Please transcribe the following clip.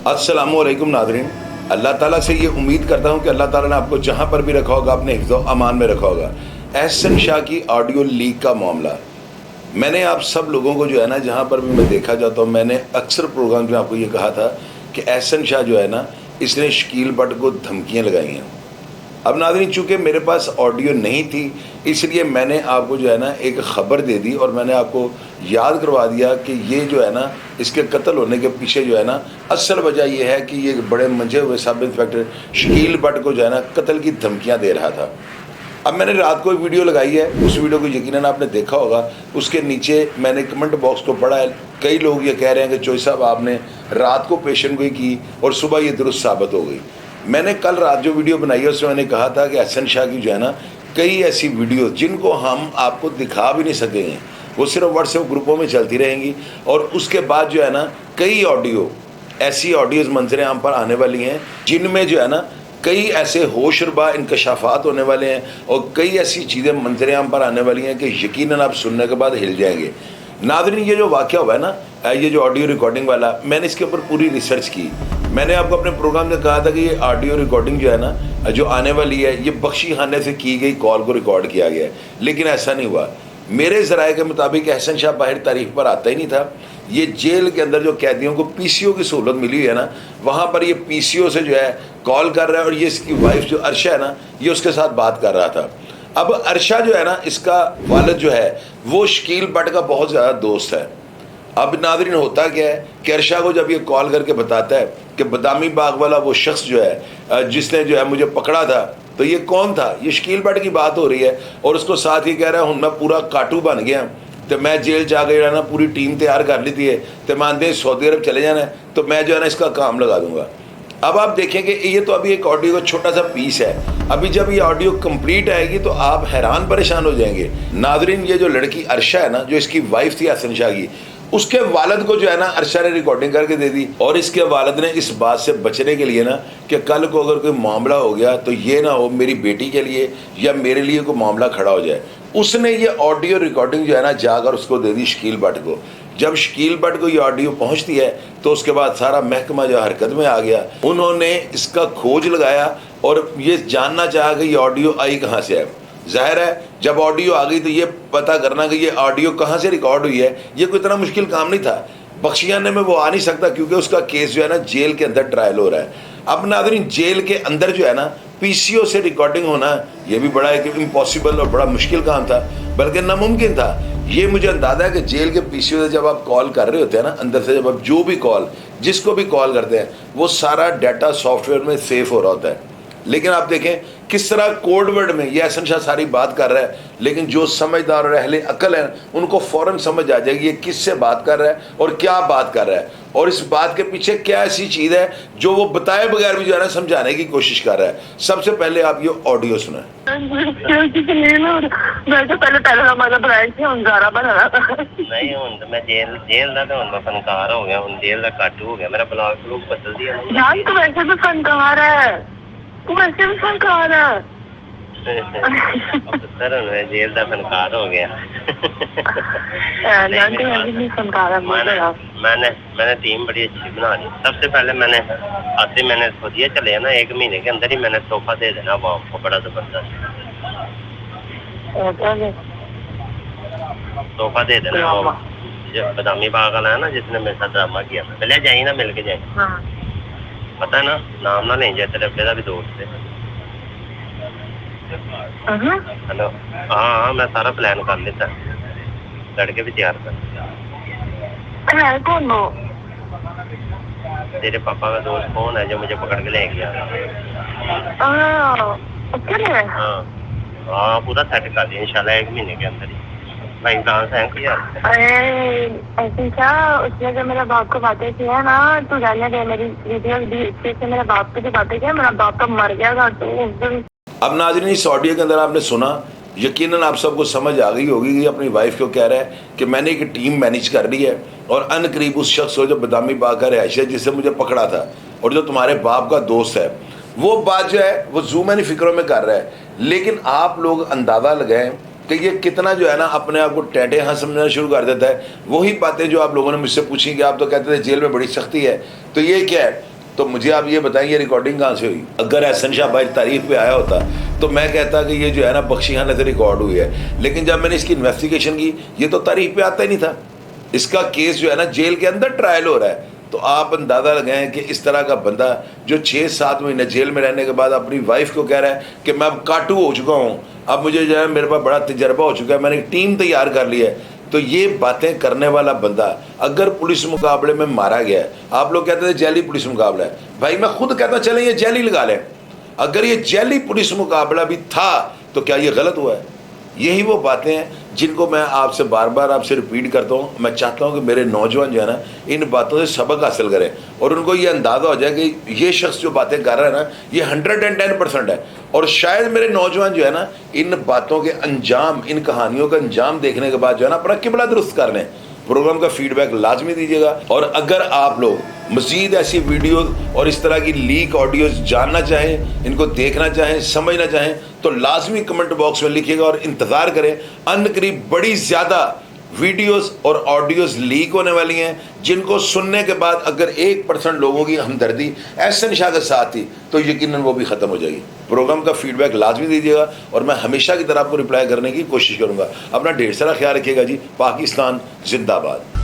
अस्सलाम वालेकुम नाज़रीन। अल्लाह ताला से ये उम्मीद करता हूँ कि अल्लाह ताला ने आपको जहाँ पर भी रखा होगा अपने हिफ्ज़ व अमान में रखा होगा। एहसन शाह की ऑडियो लीक का मामला, मैंने आप सब लोगों को जो है ना, जहाँ पर भी मैं देखा जाता हूँ, मैंने अक्सर प्रोग्राम में आपको ये कहा था कि एहसन शाह जो है ना, इसने शकील भट्ट को धमकियाँ लगाई हैं। अब नाज़रीन, चूँकि मेरे पास ऑडियो नहीं थी, इसलिए मैंने आपको जो है ना एक ख़बर दे दी और मैंने आपको याद करवा दिया कि ये जो है ना, इसके कत्ल होने के पीछे जो है ना, असल वजह ये है कि ये बड़े मंजे हुए सब इंस्पेक्टर शकील भट्ट को जो है ना कत्ल की धमकियाँ दे रहा था। अब मैंने रात को एक वीडियो लगाई है, उस वीडियो को यकीनन आपने देखा होगा। उसके नीचे मैंने कमेंट बॉक्स को पढ़ा है, कई लोग ये कह रहे हैं कि चोई साहब आपने रात को पेशन गोई की और सुबह ये दुरुस्त साबित हो गई। मैंने कल रात जो वीडियो बनाई है उसमें मैंने कहा था कि एहसन शाह की जो है ना कई ऐसी वीडियो जिनको हम आपको दिखा भी नहीं सकेंगे, वो सिर्फ व्हाट्सएप ग्रुपों में चलती रहेंगी। और उसके बाद जो है ना कई ऑडियो ऐसी ऑडियोज़ मंजर आम पर आने वाली हैं जिनमें जो है ना कई ऐसे होशरुबा इंकशाफात होने वाले हैं और कई ऐसी चीज़ें मंजर आम पर आने वाली हैं कि यकीनन आप सुनने के बाद हिल जाएंगे। नाज़रीन, ये जो वाक़या हुआ है ना, ये जो ऑडियो रिकॉर्डिंग वाला, मैंने इसके ऊपर पूरी रिसर्च की। मैंने आपको अपने प्रोग्राम में कहा था कि ये ऑडियो रिकॉर्डिंग जो है ना, जो आने वाली है, ये बख्शी खाने से की गई कॉल को रिकॉर्ड किया गया है, लेकिन ऐसा नहीं हुआ। मेरे ज़राए के मुताबिक एहसन शाह बाहर तारीख पर आता ही नहीं था। ये जेल के अंदर जो कैदियों को पीसीओ की सहूलत मिली हुई है ना, वहाँ पर ये पीसीओ से जो है कॉल कर रहा है और ये इसकी वाइफ जो अर्शा है ना, ये उसके साथ बात कर रहा था। अब अर्शा जो है ना, इसका वालिद जो है वो शकील भट्ट का बहुत ज़्यादा दोस्त है। अब नाज़रीन, होता क्या है कि अर्शा को जब ये कॉल करके बताता है कि बदामी बाग वाला वो शख्स जो है जिसने जो है मुझे पकड़ा था, तो ये कौन था, ये शकील भट्ट की बात हो रही है। और उसको साथ ही कह रहा है, मैं पूरा काटू बन गया, तो मैं जेल जा गया ना, पूरी टीम तैयार कर ली थी, तो मानते हैं सऊदी अरब चले जाना है, तो मैं जो है ना इसका काम लगा दूंगा। अब आप देखेंगे ये तो अभी एक ऑडियो का छोटा सा पीस है, अभी जब ये ऑडियो कंप्लीट आएगी तो आप हैरान परेशान हो जाएंगे। नाज़रीन, ये जो लड़की अर्शा है ना, जो इसकी वाइफ थी एहसन शाह की, उसके वालिद को जो है ना अर्शा ने रिकॉर्डिंग करके दे दी। और इसके वालिद ने इस बात से बचने के लिए ना कि कल को अगर कोई मामला हो गया तो ये ना हो मेरी बेटी के लिए या मेरे लिए कोई मामला खड़ा हो जाए, उसने ये ऑडियो रिकॉर्डिंग जो है ना जाकर उसको दे दी शकील भट्ट को। जब शकील भट्ट को ये ऑडियो पहुंचती है तो उसके बाद सारा महकमा जो हरकत में आ गया। उन्होंने इसका खोज लगाया और ये जानना चाहा कि ये ऑडियो आई कहाँ से है। जाहिर है जब ऑडियो आ गई तो ये पता करना कि ये ऑडियो कहाँ से रिकॉर्ड हुई है, ये कोई इतना मुश्किल काम नहीं था। बख्शियाने में वो आ नहीं सकता क्योंकि उसका केस जो है ना जेल के अंदर ट्रायल हो रहा है। अब नाज़रीन, जेल के अंदर जो है ना पीसीओ से रिकॉर्डिंग होना, ये भी बड़ा एक इम्पॉसिबल और बड़ा मुश्किल काम था, बल्कि नामुमकिन था। ये मुझे अंदाज़ा है कि जेल के पीसीओ से जब आप कॉल कर रहे होते हैं ना, अंदर से जब आप जो भी कॉल जिसको भी कॉल करते हैं, वो सारा डाटा सॉफ्टवेयर में सेव हो रहा होता है। लेकिन आप देखें किस तरह कोड वर्ड में ये एहसन शाह सारी बात कर रहा है, लेकिन जो समझदार और अहले अकल है उनको फ़ौरन समझ आ जाएगी ये किससे बात कर रहा है और क्या बात कर रहा है, और इस बात के पीछे क्या ऐसी चीज़ है जो वो बताए बगैर भी जो है ना समझाने की कोशिश कर रहा है। सबसे पहले आप ये ऑडियो सुना। नहीं हूं मैं जेल दा तो मैं फनकार हो गया, जेल दा काटू हो गया, मेरा ब्लॉग लोग बदल दिया यार। तो वैसे भी फनकार है, तू वैसे भी फनकार है। सर मैं जेल दा फनकार हो गया। मैंने टीम बड़ी अच्छी बना ली। सबसे पहले मैंने सोचिए चले ना 1 महीने के अंदर ही मैंने तोहफा दे देना अवाम को, बड़ा जबरदस्त तोहफा दे देना। वो जो बदामी बाग वाला है ना जिसने मेरे साथ ड्रामा किया, पहले जाइए ना मिल के जाए। हाँ। पता है ना, नाम ना नहीं जाए, तेरे बेटा भी दोस्त है। हेलो, हाँ मैं सारा प्लान कर लेता, लड़के भी तैयार कर। कौन हो? तेरे पापा का दोस्त कौन है जो मुझे पकड़ के ले गया? हाँ हाँ, पूरा सेट कर दिया इंशाल्लाह 1 महीने के अंदर ही। भाई डांस है कि यार? ऐसे क्या, उसने जो मेरे बाप को बातें की है ना, तू जाने दे, मेरी वीडियो से मेरे बाप को जो बातें किया, मेरा बाप तो मर गया था। तो अब नाज़रीन, इस ऑडियो के अंदर आपने सुना, यकीनन आप सबको समझ आ गई होगी कि अपनी वाइफ को कह रहा है कि मैंने एक टीम मैनेज कर ली है और अन करीब उस शख्स को जो बदामी बाग का रहायशी है जिससे मुझे पकड़ा था और जो तुम्हारे बाप का दोस्त है, वो बात जो है वो जूम यानी फिक्रों में कर रहा है। लेकिन आप लोग अंदाज़ा लगाएं कि ये कितना जो है ना अपने आप को टैटे हाँ समझना शुरू कर देता है। वही बातें जो आप लोगों ने मुझसे पूछी कि आप तो कहते थे जेल में बड़ी सख्ती है, तो ये क्या है تو مجھے آپ یہ بتائیں یہ ریکارڈنگ کہاں سے ہوئی؟ اگر احسن شاہ بھائی تاریخ پہ آیا ہوتا تو میں کہتا کہ یہ جو ہے نا بخشی خانے سے ریکارڈ ہوئی ہے، لیکن جب میں نے اس کی انویسٹیگیشن کی یہ تو تاریخ پہ آتا ہی نہیں تھا. اس کا کیس جو ہے نا جیل کے اندر ٹرائل ہو رہا ہے. تو آپ اندازہ لگائیں کہ اس طرح کا بندہ جو 6-7 مہینے جیل میں رہنے کے بعد اپنی وائف کو کہہ رہا ہے کہ میں اب کاٹو ہو چکا ہوں، اب مجھے جو ہے میرے پاس بڑا تجربہ ہو چکا ہے، میں نے ایک ٹیم تیار کر لی ہے. تو یہ باتیں کرنے والا بندہ اگر پولیس مقابلے میں مارا گیا ہے، آپ لوگ کہتے ہیں جیلی پولیس مقابلہ ہے، بھائی میں خود کہتا ہوں چلیں یہ جیلی لگا لیں. اگر یہ جیلی پولیس مقابلہ بھی تھا تو کیا یہ غلط ہوا ہے؟ یہی وہ باتیں ہیں جن کو میں آپ سے بار بار آپ سے ریپیٹ کرتا ہوں. میں چاہتا ہوں کہ میرے نوجوان جو ہے نا ان باتوں سے سبق حاصل کریں اور ان کو یہ اندازہ ہو جائے کہ یہ شخص جو باتیں کر رہا ہے نا یہ 110% ہے. اور شاید میرے نوجوان جو ہے نا ان باتوں کے انجام، ان کہانیوں کا انجام دیکھنے کے بعد جو ہے نا اپنا قبلہ درست کر لیں. پروگرام کا فیڈ بیک لازمی دیجیے گا. اور اگر آپ لوگ مزید ایسی ویڈیوز اور اس طرح کی لیک آڈیوز جاننا چاہیں، ان کو دیکھنا چاہیں، سمجھنا چاہیں تو لازمی کمنٹ باکس میں لکھیے گا اور انتظار کریں. ان قریب بڑی زیادہ ویڈیوز اور آڈیوز لیک ہونے والی ہیں جن کو سننے کے بعد اگر 1% لوگوں کی ہمدردی احسن شاہ کے ساتھ تھی تو یقیناً وہ بھی ختم ہو جائے گی. پروگرام کا فیڈ بیک لازمی دیجیے گا اور میں ہمیشہ کی طرح آپ کو رپلائی کرنے کی کوشش کروں گا. اپنا ڈھیر سارا خیال رکھیے گا جی. پاکستان زندہ باد.